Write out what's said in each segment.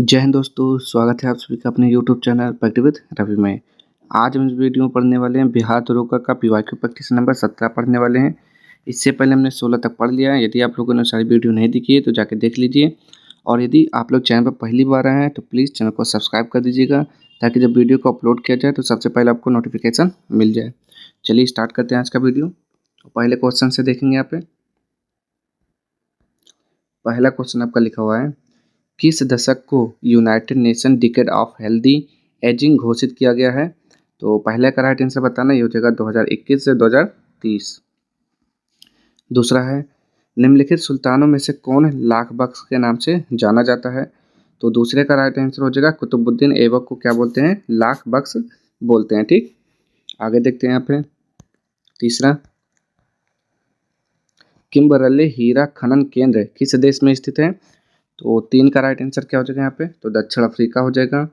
जय हिंद दोस्तों, स्वागत है आप सभी का अपने YouTube channel practice with Ravi में। आज हम इस वीडियो में पढ़ने वाले हैं बिहार दरोगा का पीवाईक्यू प्रैक्टिस नंबर 17 पढ़ने वाले हैं। इससे पहले हमने 16 तक पढ़ लिया है। यदि आप लोगों ने सारी वीडियो नहीं देखी है तो जाके देख लीजिए, और यदि आप लोग चैनल पर पहली बार आए हैं तो प्लीज़ चैनल को सब्सक्राइब कर दीजिएगा, ताकि जब वीडियो को अपलोड किया जाए तो सबसे पहले आपको नोटिफिकेशन मिल जाए। चलिए स्टार्ट करते हैं आज का वीडियो। पहले क्वेश्चन से देखेंगे यहाँ पे। पहला क्वेश्चन आपका लिखा हुआ है, किस दशक को United nation decade of healthy ageing घोषित किया गया है? तो पहले का राइट आंसर बताना, ये हो जाएगा 2021 से 2030। दूसरा है, निम्नलिखित सुल्तानों में से कौन लाख बख्श के नाम से जाना जाता है? तो दूसरे का राइट आंसर हो जाएगा कुतुबुद्दीन ऐबक को क्या बोलते हैं? लाख बख्श बोलते हैं। ठीक, आगे देखते हैं यहाँ पे। तीसरा, किम्बरले हीरा खनन केंद्र किस देश में स्थित है? तो 3 का राइट आंसर क्या हो जाएगा यहाँ पे? तो दक्षिण अफ्रीका हो जाएगा।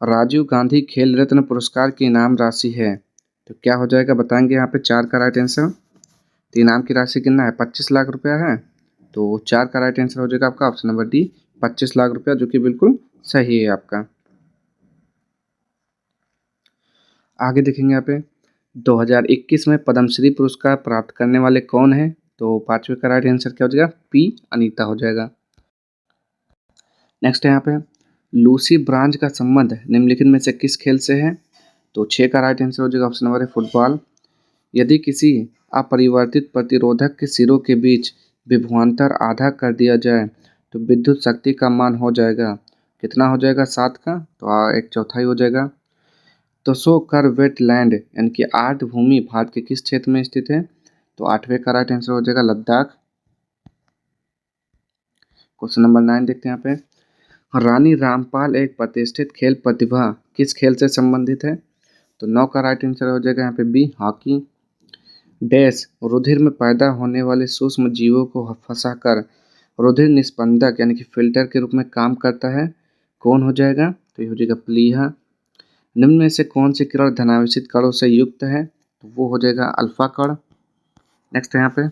राजीव गांधी खेल रत्न पुरस्कार की इनाम राशि है, तो क्या हो जाएगा बताएंगे यहाँ पे? 4 का राइट आंसर। तो इनाम की राशि कितना है? 25 लाख रुपया है, तो 4 का राइट आंसर हो जाएगा आपका ऑप्शन नंबर डी, 25 लाख रुपया, जो कि बिल्कुल सही है आपका। आगे देखेंगे यहाँ पे, 2021 में पद्मश्री पुरस्कार प्राप्त करने वाले कौन है? तो 5वें का राइट आंसर क्या हो जाएगा? पी अनीता हो जाएगा। नेक्स्ट है यहाँ पे, लूसी ब्रांच का संबंध निम्नलिखित में से किस खेल से है? तो 6 का राइट आंसर हो जाएगा ऑप्शन नंबर है फुटबॉल। यदि किसी अपरिवर्तित प्रतिरोधक के सिरों के बीच विभवांतर आधा कर दिया जाए तो विद्युत शक्ति का मान हो जाएगा कितना? हो जाएगा 7 का, तो 1/4 हो जाएगा। तो सो कर वेटलैंड यानी कि आर्द्र भूमि भारत के किस क्षेत्र में स्थित है? तो 8वें का राइट आंसर हो जाएगा लद्दाख। क्वेश्चन नंबर 9 देखते हैं यहाँ पे, रानी रामपाल एक प्रतिष्ठित खेल प्रतिभा किस खेल से संबंधित है? तो 9 का राइट आंसर हो जाएगा यहाँ पे बी, हॉकी। डैश रुधिर में पैदा होने वाले सूक्ष्म जीवों को फंसाकर रुधिर निस्पंदक यानी कि फिल्टर के रूप में काम करता है, कौन हो जाएगा? तो ये हो जाएगा प्लीहा। निम्न में से कौन सी किरण धनावेशित कणों से युक्त है? तो वो हो जाएगा अल्फा कण। नेक्स्ट है यहाँ पे,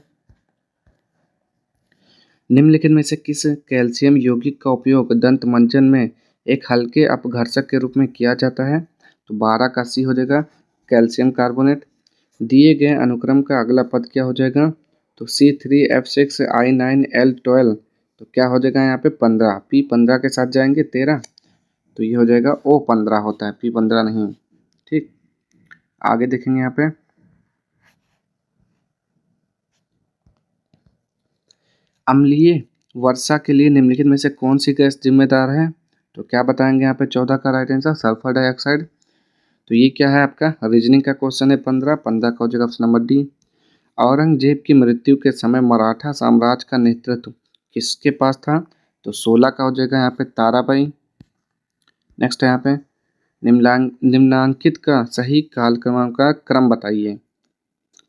निम्नलिखित में से किस कैल्शियम यौगिक का उपयोग दंत मंजन में एक हल्के अपघर्षक के रूप में किया जाता है? तो 12 का सी हो जाएगा कैल्शियम कार्बोनेट। दिए गए अनुक्रम का अगला पद क्या हो जाएगा? तो C3F6I9L12, तो क्या हो जाएगा यहाँ पे? 15। P15 के साथ जाएंगे 13, तो ये हो जाएगा O15 होता है, P15 नहीं। ठीक, आगे देखेंगे यहाँ पे, अम्लीय वर्षा के लिए निम्नलिखित में से कौन सी गैस जिम्मेदार है? तो क्या बताएंगे यहाँ पे? 14 का राइट आंसर सल्फर डाइऑक्साइड। तो ये क्या है आपका? रीजनिंग का क्वेश्चन है। 15 का हो जाएगा ऑप्शन नंबर डी। औरंगजेब की मृत्यु के समय मराठा साम्राज्य का नेतृत्व किसके पास था? तो 16 का हो जाएगा यहाँ पे ताराबाई। नेक्स्ट है यहाँ पे, निम्नांकित का सही कालक्रम का क्रम बताइए।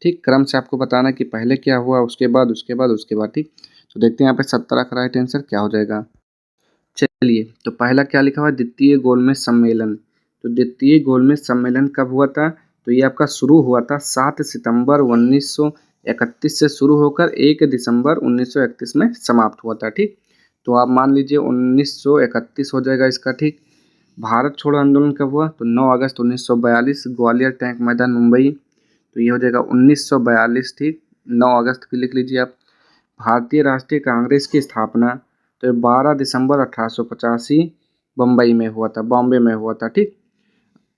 ठीक, क्रम से आपको बताना है कि पहले क्या हुआ, उसके बाद उसके बाद उसके बाद। ठीक, तो देखते हैं यहाँ पे 17 का राइट आंसर क्या हो जाएगा। चलिए, तो पहला क्या लिखा हुआ है? द्वितीय गोलमेज सम्मेलन। तो द्वितीय गोलमेज सम्मेलन कब हुआ था? तो ये आपका शुरू हुआ था 7 सितंबर 1931 से शुरू होकर 1 दिसंबर 1931 में समाप्त हुआ था। ठीक, तो आप मान लीजिए 1931 हो जाएगा इसका। ठीक, भारत छोड़ो आंदोलन कब हुआ? तो 9 अगस्त 1942, ग्वालियर टैंक मैदान मुंबई, तो ये हो जाएगा 1942। ठीक, 9 अगस्त की लिख लीजिए आप। भारतीय राष्ट्रीय कांग्रेस की स्थापना तो 12 दिसंबर 1885 बम्बई में हुआ था, बॉम्बे में हुआ था। ठीक,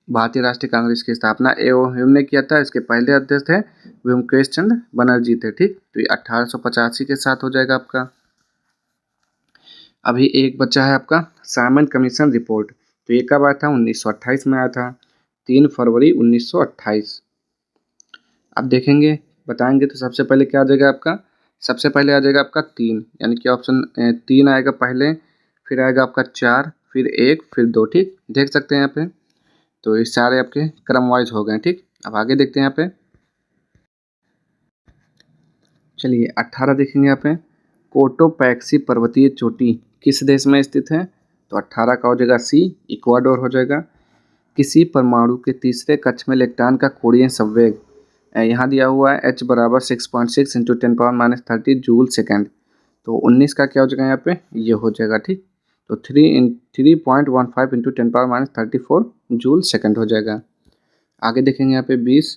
भारतीय राष्ट्रीय कांग्रेस की स्थापना एवं ने किया था। इसके पहले अध्यक्ष थे व्योमकेश चंद्र बनर्जी थे। ठीक, तो ये 1885 के साथ हो जाएगा आपका। अभी एक बच्चा है आपका साइमन कमीशन रिपोर्ट, तो ये कब आया था? 1928 में आया था, 3 फरवरी 1928। अब देखेंगे, बताएंगे तो सबसे पहले क्या आ जाएगा आपका? सबसे पहले आ जाएगा आपका 3, यानी कि ऑप्शन 3 आएगा पहले, फिर आएगा आपका 4, फिर 1, फिर 2। ठीक, देख सकते हैं यहाँ पे, तो ये सारे आपके क्रम वाइज हो गए। ठीक, अब आगे देखते हैं यहाँ पे। चलिए 18 देखेंगे यहाँ पे, कोटोपैक्सी पर्वतीय चोटी किस देश में स्थित है? तो 18 का हो जाएगा सी, इक्वाडोर हो जाएगा। किसी परमाणु के तीसरे कक्ष में इलेक्ट्रॉन का कोणीय संवेग यहाँ दिया हुआ है H बराबर 6.6 × 10⁻³ जूल सेकेंड, तो 19 का क्या हो जाएगा यहाँ पे? ये हो जाएगा। ठीक, तो 3.15 इंटू 10⁻⁻34 जूल सेकंड हो जाएगा। आगे देखेंगे यहाँ पे 20,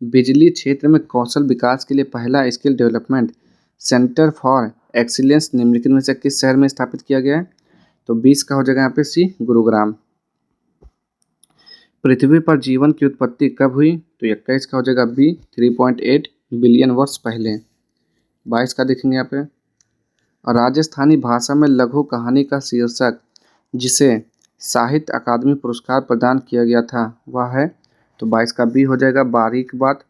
बिजली क्षेत्र में कौशल विकास के लिए पहला skill development centre for excellence निम्नलिखित में से किस शहर में स्थापित किया गया है? तो 20 का हो जाएगा यहाँ पे सी, गुरुग्राम। पृथ्वी पर जीवन की उत्पत्ति कब हुई? तो 21 का हो जाएगा बी, 3.8 बिलियन वर्ष पहले। 22 का देखेंगे यहाँ पे, राजस्थानी भाषा में लघु कहानी का शीर्षक जिसे साहित्य अकादमी पुरस्कार प्रदान किया गया था वह है? तो 22 का बी हो जाएगा बारीक बात।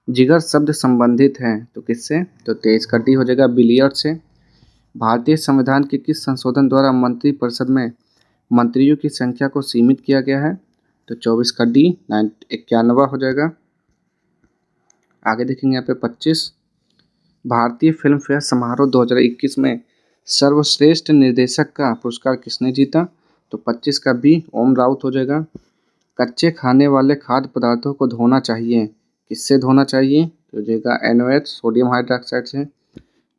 जिगर शब्द संबंधित है तो किससे? तो 23 का डी हो जाएगा बिलियर्ड से। भारतीय संविधान के किस संशोधन द्वारा मंत्रिपरिषद में मंत्रियों की संख्या को सीमित किया गया है? तो 24 का डी, 91 हो जाएगा। आगे देखेंगे यहाँ पे 25, भारतीय फिल्म फेयर समारोह 2021 में सर्वश्रेष्ठ निर्देशक का पुरस्कार किसने जीता? तो 25 का बी, ओम राउत हो जाएगा। कच्चे खाने वाले खाद्य पदार्थों को धोना चाहिए, किससे धोना चाहिए? तो हो जाएगा NaOH, सोडियम हाइड्रोक्साइड से।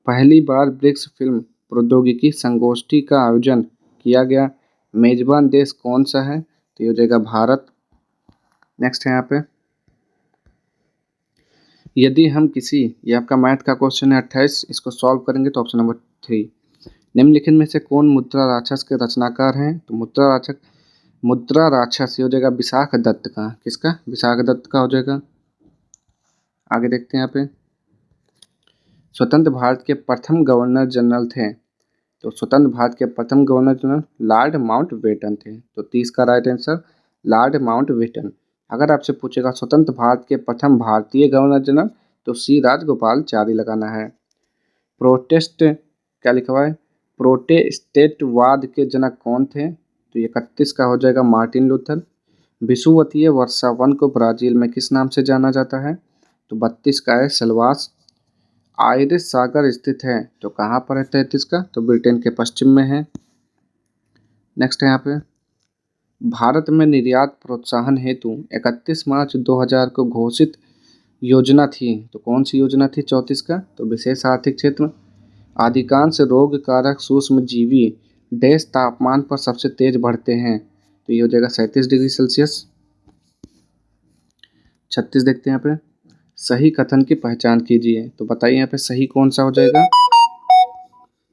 पहली बार ब्रिक्स फिल्म प्रौद्योगिकी संगोष्ठी का आयोजन किया गया मेजबान देश कौन सा है? तो ये हो जाएगा भारत। नेक्स्ट है यहाँ पे, यदि हम किसी, ये आपका मैथ का क्वेश्चन है 28, इसको सॉल्व करेंगे तो ऑप्शन नंबर 3, निम्नलिखित में से कौन मुद्रा राक्षस के रचनाकार हैं? तो मुद्रा राक्षस ये हो जाएगा विशाख दत्त का। किसका? विशाख दत्त का हो जाएगा। आगे देखते हैं यहाँ पे, स्वतंत्र भारत के प्रथम गवर्नर जनरल थे? तो स्वतंत्र भारत के प्रथम गवर्नर जनरल लॉर्ड माउंटबेटन थे। तो 30 का राइट आंसर लॉर्ड माउंटबेटन। अगर आपसे पूछेगा स्वतंत्र भारत के प्रथम भारतीय गवर्नर जनरल तो सी राजगोपालचारी लगाना है। प्रोटेस्ट क्या लिखा हुआ है? प्रोटेस्टेंटवाद के जनक कौन थे? तो 31 का हो जाएगा मार्टिन लूथर। विषुवतीय वर्षा वन को ब्राजील में किस नाम से जाना जाता है? तो 32 का है सलवास। आयरिश सागर स्थित है तो कहाँ पर है? 33 का, तो ब्रिटेन के पश्चिम में है। नेक्स्ट है यहाँ पे, भारत में निर्यात प्रोत्साहन हेतु 31 मार्च 2000 को घोषित योजना थी तो कौन सी योजना थी? 34 का, तो विशेष आर्थिक क्षेत्र। अधिकांश रोग कारक सूक्ष्म जीवी डैश तापमान पर सबसे तेज बढ़ते हैं तो ये हो जाएगा 37 डिग्री सेल्सियस। 36 देखते हैं यहाँ पे, सही कथन की पहचान कीजिए तो बताइए यहाँ पे सही कौन सा हो जाएगा?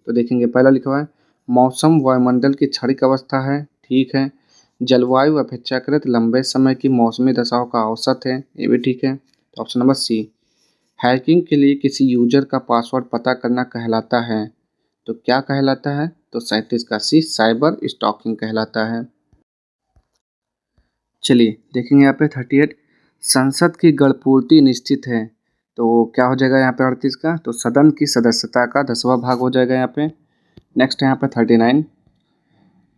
तो देखेंगे पहला लिखा हुआ है मौसम वायुमंडल की क्षणिक अवस्था है, ठीक है। जलवायु अपेक्षाकृत लंबे समय की मौसमी दशाओं का औसत है, ये भी ठीक है। तो ऑप्शन नंबर सी, हैकिंग के लिए किसी यूजर का पासवर्ड पता करना कहलाता है तो क्या कहलाता है? तो 37 का सी, साइबर स्टॉकिंग कहलाता है। चलिए देखेंगे यहाँ पे 38, संसद की गणपूर्ति निश्चित है तो क्या हो जाएगा यहाँ पे 38 का? तो सदन की सदस्यता का 10वां भाग हो जाएगा यहाँ पे। नेक्स्ट है यहाँ पे 39,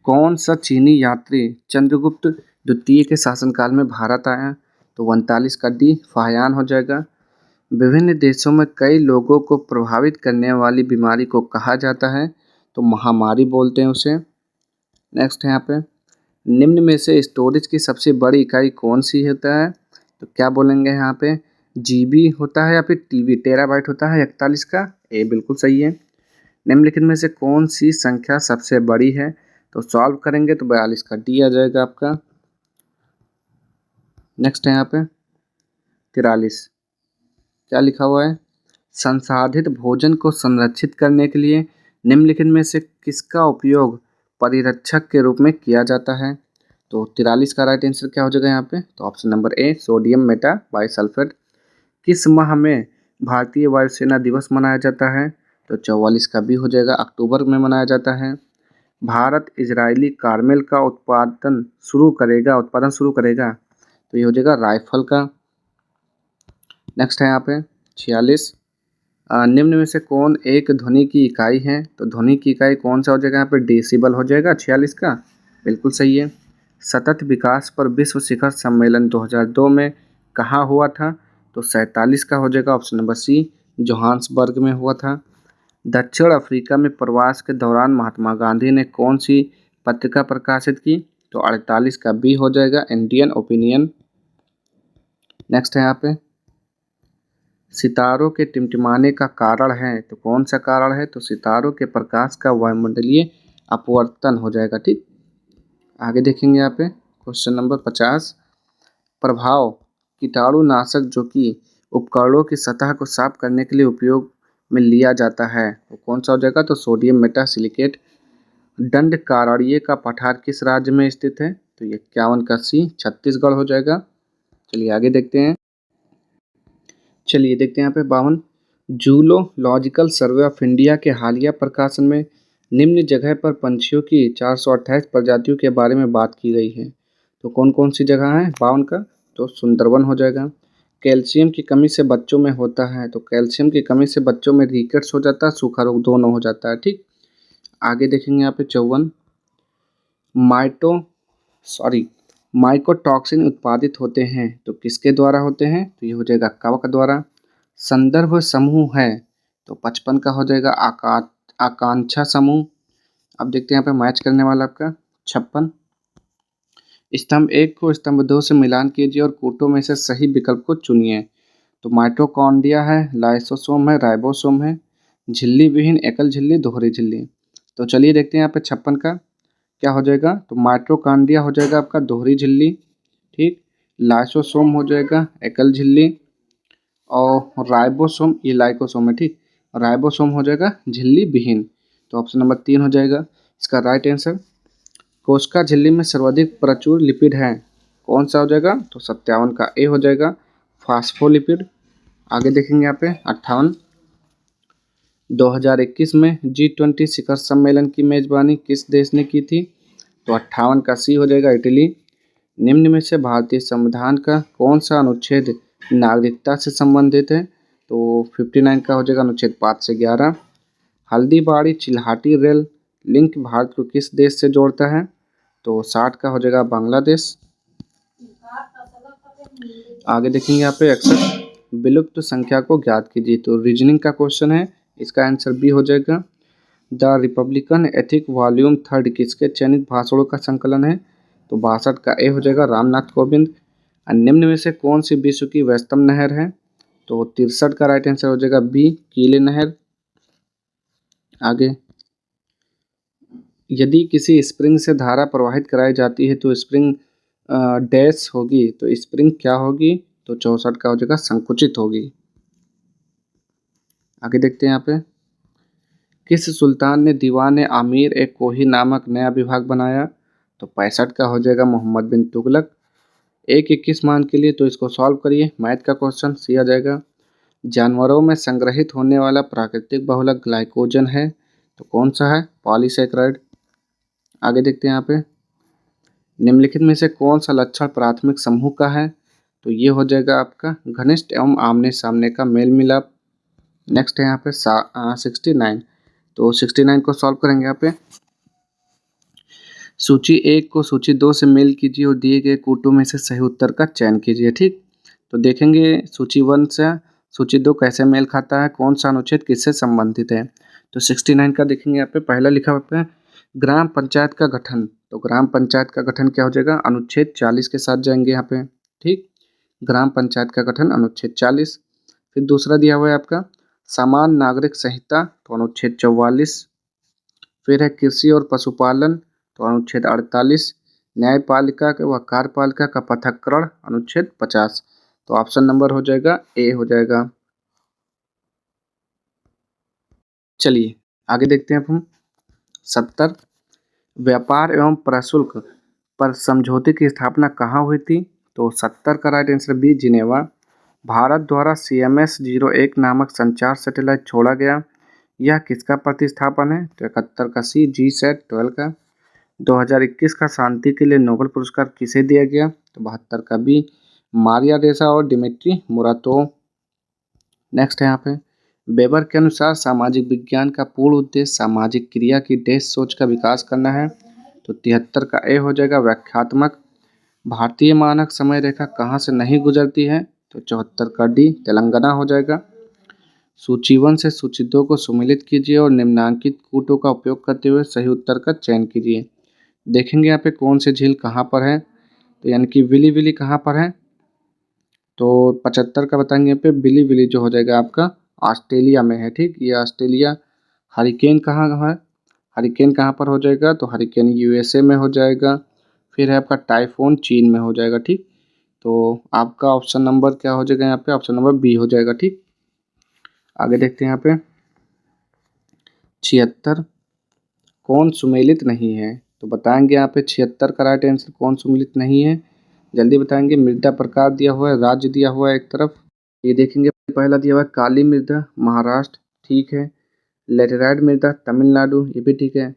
कौन सा चीनी यात्री चंद्रगुप्त द्वितीय के शासनकाल में भारत आया? तो 39 का डी, फाहियान हो जाएगा। विभिन्न देशों में कई लोगों को प्रभावित करने वाली बीमारी को कहा जाता है तो महामारी बोलते हैं उसे। नेक्स्ट है यहाँ पे, निम्न में से स्टोरेज की सबसे बड़ी इकाई कौन सी होता है? तो क्या बोलेंगे यहाँ पे, जीबी होता है या फिर टीबी, टेराबाइट होता है 41 का, ए बिल्कुल सही है। निम्नलिखित में से कौन सी संख्या सबसे बड़ी है? तो सॉल्व करेंगे तो 42 का डी आ जाएगा आपका। नेक्स्ट है यहाँ पे 43, क्या लिखा हुआ है, संसाधित भोजन को संरक्षित करने के लिए निम्नलिखित में से किसका उपयोग परिरक्षक के रूप में किया जाता है? तो 43 का राइट आंसर क्या हो जाएगा यहाँ पे? तो option number A, sodium Meta bisulphate. किस माह में भारतीय वायुसेना दिवस मनाया जाता है? तो 44 का भी हो जाएगा, अक्टूबर में मनाया जाता है। भारत इजरायली कार्मेल का उत्पादन शुरू करेगा तो ये हो जाएगा राइफल का। नेक्स्ट है यहाँ पे 46, निम्न में से कौन एक ध्वनि की इकाई है? तो ध्वनि की इकाई कौन सा हो जाएगा यहाँ पे? डेसिबल हो जाएगा 46 का, बिल्कुल सही है। सतत विकास पर विश्व शिखर सम्मेलन 2002 में कहाँ हुआ था? तो 47 का हो जाएगा, ऑप्शन नंबर सी, जोहान्सबर्ग में हुआ था। दक्षिण अफ्रीका में प्रवास के दौरान महात्मा गांधी ने कौन सी पत्रिका प्रकाशित की? तो 48 का बी हो जाएगा, इंडियन ओपिनियन। नेक्स्ट है यहाँ पे, सितारों के टिमटिमाने का कारण है तो कौन सा कारण है? तो सितारों के प्रकाश का वायुमंडलीय अपवर्तन हो जाएगा। ठीक, आगे देखेंगे यहाँ पे क्वेश्चन नंबर 50। प्रभाव कीटाणुनाशक जो कि उपकरणों की सतह को साफ करने के लिए उपयोग में लिया जाता है वो कौन सा हो जाएगा? तो सोडियम मेटासिलिकेट। दंडकारण्य का पठार किस राज्य में स्थित है? तो ये 51 का सी छत्तीसगढ़ हो जाएगा। चलिए आगे देखते हैं। चलिए देखते हैं यहाँ पे 52। जूलॉजिकल सर्वे ऑफ इंडिया के हालिया प्रकाशन में निम्न जगह पर पंछियों की 428 प्रजातियों के बारे में बात की गई है। तो कौन कौन सी जगह है 52 का? तो सुंदरवन हो जाएगा। कैल्शियम की कमी से बच्चों में होता है, तो कैल्शियम की कमी से बच्चों में रिकेट्स हो जाता है, सूखा रोग दोनों हो जाता है। ठीक, आगे देखेंगे यहाँ पे 54। सॉरी माइकोटॉक्सिन उत्पादित होते हैं तो किसके द्वारा होते हैं? तो ये हो जाएगा कवक द्वारा। संदर्भ समूह है तो 55 का हो जाएगा आकांक्षा समूह। अब देखते हैं यहाँ पे मैच करने वाला आपका 56। स्तंभ 1 को स्तंभ 2 से मिलान कीजिए और कूटों में से सही विकल्प को चुनिए। तो माइटोकॉन्ड्रिया है, लाइसोसोम है, राइबोसोम है, झिल्ली विहीन एकल झिल्ली, दोहरी झिल्ली। तो चलिए देखते हैं यहाँ पे 56 का क्या हो जाएगा? तो माइटोकॉन्ड्रिया हो जाएगा आपका दोहरी झिल्ली। ठीक, लाइसोसोम हो जाएगा एकल झिल्ली और राइबोसोम ये लाइकोसोम है। ठीक, राइबोसोम हो जाएगा झिल्ली विहीन। तो ऑप्शन नंबर 3 हो जाएगा इसका राइट आंसर। कोशिका झिल्ली में सर्वाधिक प्रचुर लिपिड है कौन सा हो जाएगा? तो 57 का ए हो जाएगा फास्फोलिपिड। आगे देखेंगे यहाँ पे 58। 2021 में G20 शिखर सम्मेलन की मेजबानी किस देश ने की थी? तो 58 का सी हो जाएगा इटली। निम्न में से भारतीय संविधान का कौन सा अनुच्छेद नागरिकता से संबंधित है? तो 59 का हो जाएगा अनुच्छेद 5 से 11। हल्दीबाड़ी चिल्हाटी रेल लिंक भारत को किस देश से जोड़ता है? तो 60 का हो जाएगा बांग्लादेश। आगे देखेंगे यहाँ पे 61। विलुप्त संख्या को ज्ञात कीजिए। तो रीजनिंग का क्वेश्चन है, इसका आंसर बी हो जाएगा। द रिपब्लिकन एथिक वॉल्यूम 3 किसके चयनित भाषणों का संकलन है? तो 62 का ए हो जाएगा रामनाथ कोविंद। निम्न में से कौन सी विश्व की व्यस्तम नहर है? तो 63 का राइट आंसर हो जाएगा बी कीले नहर। आगे, यदि किसी स्प्रिंग से धारा प्रवाहित कराई जाती है तो स्प्रिंग डैश होगी, तो स्प्रिंग क्या होगी? तो 64 का हो जाएगा संकुचित होगी। आगे देखते हैं यहाँ पे किस सुल्तान ने दीवान आमीर ए कोही नामक नया विभाग बनाया? तो 65 का हो जाएगा मोहम्मद बिन तुगलक। 1 21 मान के लिए तो इसको सॉल्व करिए, मैथ का क्वेश्चन सी आ जाएगा। जानवरों में संग्रहित होने वाला प्राकृतिक बहुलक ग्लाइकोजन है तो कौन सा है? पॉलीसैकेराइड। आगे देखते हैं यहाँ पे निम्नलिखित में से कौन सा लक्षण प्राथमिक समूह का है? तो ये हो जाएगा आपका घनिष्ठ एवं आमने सामने का मेल मिलाप। नेक्स्ट है यहाँ पे 69। तो 69 को सॉल्व करेंगे यहाँ पे सूची 1 को सूची 2 से मेल कीजिए और दिए गए कूटों में से सही उत्तर का चयन कीजिए। ठीक, तो देखेंगे सूची 1 से सूची 2 कैसे मेल खाता है, कौन सा अनुच्छेद किससे संबंधित है। तो 69 का देखेंगे यहाँ पे पहला लिखा हुआ है ग्राम पंचायत का गठन। तो ग्राम पंचायत का गठन क्या हो जाएगा? अनुच्छेद 40 के साथ जाएंगे यहाँ पे। ठीक, ग्राम पंचायत का गठन अनुच्छेद 40। फिर दूसरा दिया हुआ है आपका समान नागरिक संहिता तो अनुच्छेद 44। फिर है कृषि और पशुपालन तो अनुच्छेद 48। न्यायपालिका व कार्यपालिका का पृथक्करण अनुच्छेद 50। तो ऑप्शन नंबर हो जाएगा ए हो जाएगा। चलिए आगे देखते हैं हम 70। व्यापार एवं प्रशुल्क पर समझौते की स्थापना कहाँ हुई थी? तो 70 का right answer B Geneva. Bharat द्वारा CMS-01 नामक संचार सैटेलाइट छोड़ा गया, यह किसका प्रतिस्थापन है? तो 71 का सी GSAT-12 का। 2021 का शांति के लिए नोबेल पुरस्कार किसे दिया गया? तो 72 का बी मारिया रेसा और डिमिट्री मुराटोव। नेक्स्ट है यहाँ पे वेबर के अनुसार सामाजिक विज्ञान का पूर्ण उद्देश्य सामाजिक क्रिया की डैश सोच का विकास करना है। तो 73 का ए हो जाएगा व्याख्यात्मक। भारतीय मानक समय रेखा कहाँ से नहीं गुजरती है? तो 74 का डी तेलंगाना हो जाएगा। सूची 1 से सूची 2 को सुमेलित कीजिए और निम्नांकित कूटों का उपयोग करते हुए सही उत्तर का चयन कीजिए। देखेंगे यहाँ पे कौन सी झील कहाँ पर है, तो यानी कि विली विली कहाँ पर है? तो 75 का बताएंगे यहाँ पे विली विली जो हो जाएगा आपका ऑस्ट्रेलिया में है। ठीक, ये ऑस्ट्रेलिया। हरिकेन कहाँ है? हरिकेन कहाँ पर हो जाएगा, तो हरिकेन यूएसए में हो जाएगा। फिर है आपका टाइफून चीन में हो जाएगा। ठीक, तो आपका ऑप्शन नंबर क्या हो जाएगा यहाँ पे, ऑप्शन नंबर बी हो जाएगा। ठीक, आगे देखते हैं यहाँ पे 76 कौन सुमेलित नहीं है, तो बताएंगे यहाँ पे 76 का राइट आंसर कौन सुमेलित नहीं है, जल्दी बताएंगे। मृदा प्रकार दिया हुआ है, राज्य दिया हुआ है एक तरफ, ये देखेंगे। पहला दिया हुआ है काली मृदा महाराष्ट्र, ठीक है। लेटेराइट मृदा तमिलनाडु, ये भी ठीक है।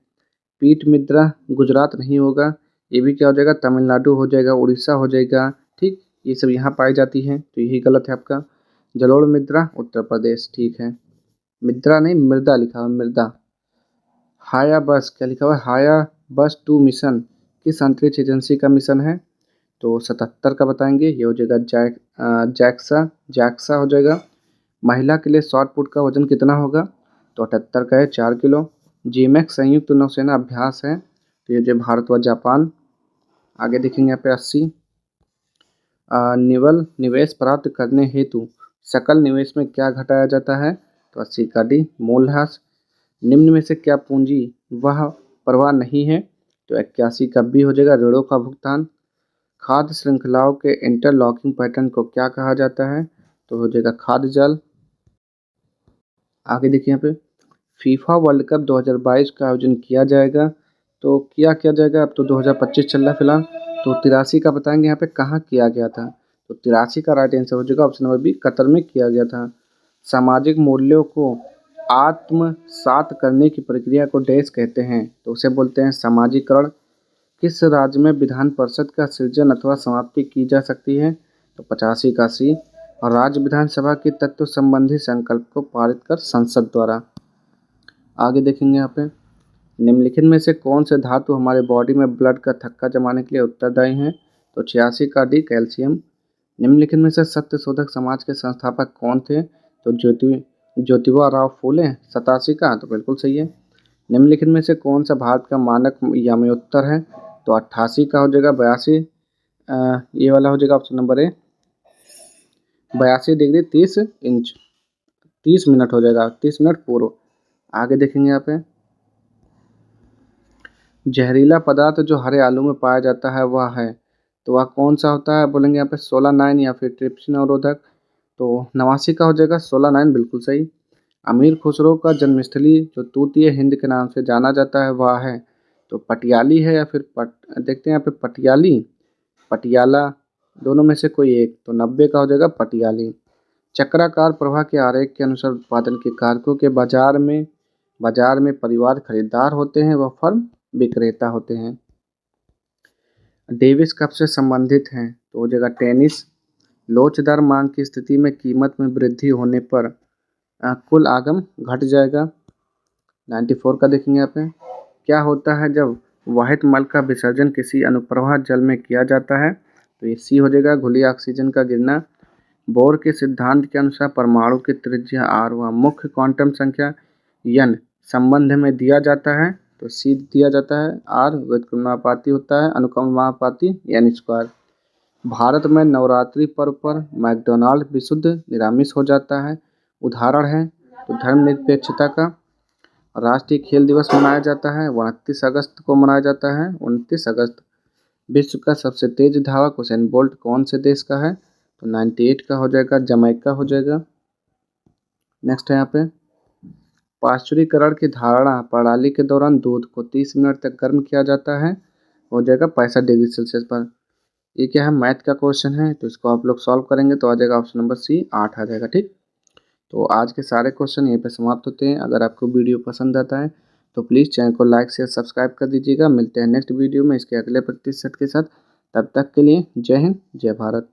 पीठ मृदा गुजरात नहीं होगा, ये भी क्या हो जाएगा, तमिलनाडु हो जाएगा, उड़ीसा हो जाएगा। ठीक, ये सब यहाँ पाई जाती हैं, तो यही गलत है आपका। जलोढ़ मृदा उत्तर प्रदेश, ठीक है। मृदा नहीं मृदा लिखा हुआ, मृदा। हाया बस क्या लिखा हुआ है, हाया बस 2 मिशन किस अंतरिक्ष एजेंसी का मिशन है, तो 77 का बताएंगे, ये हो जाएगा जैक्सा जैक्सा हो जाएगा। महिला के लिए शॉर्ट पुट का वजन कितना होगा, तो 78 का है 4 किलो। जीमैक्स संयुक्त नौसेना अभ्यास है, तो ये जो भारत व जापान। आगे देखेंगे यहाँ पे 80 निवल निवेश प्राप्त करने हेतु सकल निवेश में क्या घटाया जाता है, तो 80 का डी मूल्यह्रास। निम्न में से क्या पूंजी वह प्रवाह नहीं है, तो 81 का बी हो जाएगा ऋणों का भुगतान। खाद्य श्रृंखलाओं के इंटरलॉकिंग पैटर्न को क्या कहा जाता है, तो हो जाएगा खाद्य जाल। आगे देखिए यहाँ पे फीफा वर्ल्ड कप 2022 का आयोजन किया जाएगा, तो किया जाएगा, अब तो 2025 चल रहा है फिलहाल, तो 83 का बताएंगे यहाँ पे कहाँ किया गया था, तो 83 का राइट आंसर हो जाएगा ऑप्शन नंबर बी, कतर में किया गया था। सामाजिक मूल्यों को आत्मसात करने की प्रक्रिया को डैश कहते हैं, तो उसे बोलते हैं सामाजिकरण। किस राज्य में विधान परिषद का सृजन अथवा समाप्ति की जा सकती है, तो 85 का सी। और राज्य विधानसभा की तत्व संबंधी संकल्प को पारित कर संसद द्वारा। आगे देखेंगे यहाँ पे निम्नलिखित में से कौन से धातु हमारे बॉडी में ब्लड का थक्का जमाने के लिए उत्तरदायी हैं, तो 86 का डी कैल्शियम। निम्नलिखित में से सत्यशोधक समाज के संस्थापक कौन थे, तो ज्योतिबा राव फूले, 87 का, तो बिल्कुल सही है। निम्नलिखित में से कौन सा भारत का मानक याम्योत्तर है, तो 88 का हो जाएगा 82, ये वाला हो जाएगा option number A 82 degree 30 inch 30 minute हो जाएगा, 30 मिनट पूर्व। आगे देखेंगे यहाँ पे जहरीला पदार्थ जो हरे आलू में पाया जाता है वह है, तो वह कौन सा होता है, बोलेंगे यहाँ पे 16-9 या फिर ट्रिप्सिन अवरोधक, तो 89 का हो जाएगा 16-9 बिल्कुल सही। अमीर खुसरो का जन्मस्थली जो तूतीय हिंद के नाम से जाना जाता है वह है, तो पटियाली है या फिर देखते हैं यहाँ पे पटियाली पटियाला, दोनों में से कोई एक, तो 90 का हो जाएगा पटियाली। चक्राकार प्रवाह के आरेख के अनुसार उत्पादन के कारकों के बाजार में परिवार खरीदार होते हैं व फर्म विक्रेता होते हैं। डेविस कप से संबंधित हैं, तो हो जाएगा टेनिस। लोचदार मांग की स्थिति में कीमत में वृद्धि होने पर कुल आगम घट जाएगा। 94 का देखेंगे यहाँ पे क्या होता है जब वाहित मल का विसर्जन किसी अनुप्रवाह जल में किया जाता है, तो ये सी हो जाएगा घुली ऑक्सीजन का गिरना। बोर के सिद्धांत के अनुसार परमाणु की त्रिज्या r व मुख्य क्वांटम संख्या n संबंध में दिया जाता है, तो सी दिया जाता है r व्युत्क्रमानुपाती होता है अनुक्रमानुपाती n²। भारत में नवरात्रि पर्व पर मैकडोनाल्ड विशुद्ध निरामिष हो जाता है, उदाहरण है, तो धर्मनिरपेक्षता का। राष्ट्रीय खेल दिवस मनाया जाता है 29 अगस्त को मनाया जाता है 29 अगस्त। विश्व का सबसे तेज धावक उसेन बोल्ट कौन से देश का है, तो 98 का हो जाएगा जमैका हो जाएगा। नेक्स्ट है यहाँ पे पाश्चुरीकरण की धारणा प्रणाली के दौरान दूध को 30 मिनट तक गर्म किया जाता है, हो जाएगा 65 डिग्री सेल्सियस पर। ये क्या है, मैथ का क्वेश्चन है, तो इसको आप लोग सॉल्व करेंगे तो आ जाएगा ऑप्शन नंबर सी 8 आ जाएगा। ठीक, तो आज के सारे क्वेश्चन यहीं पे समाप्त होते हैं। अगर आपको वीडियो पसंद आता है तो प्लीज़ चैनल को लाइक शेयर सब्सक्राइब कर दीजिएगा। मिलते हैं नेक्स्ट वीडियो में इसके अगले प्रतिशत के साथ, तब तक के लिए जय हिंद जय भारत।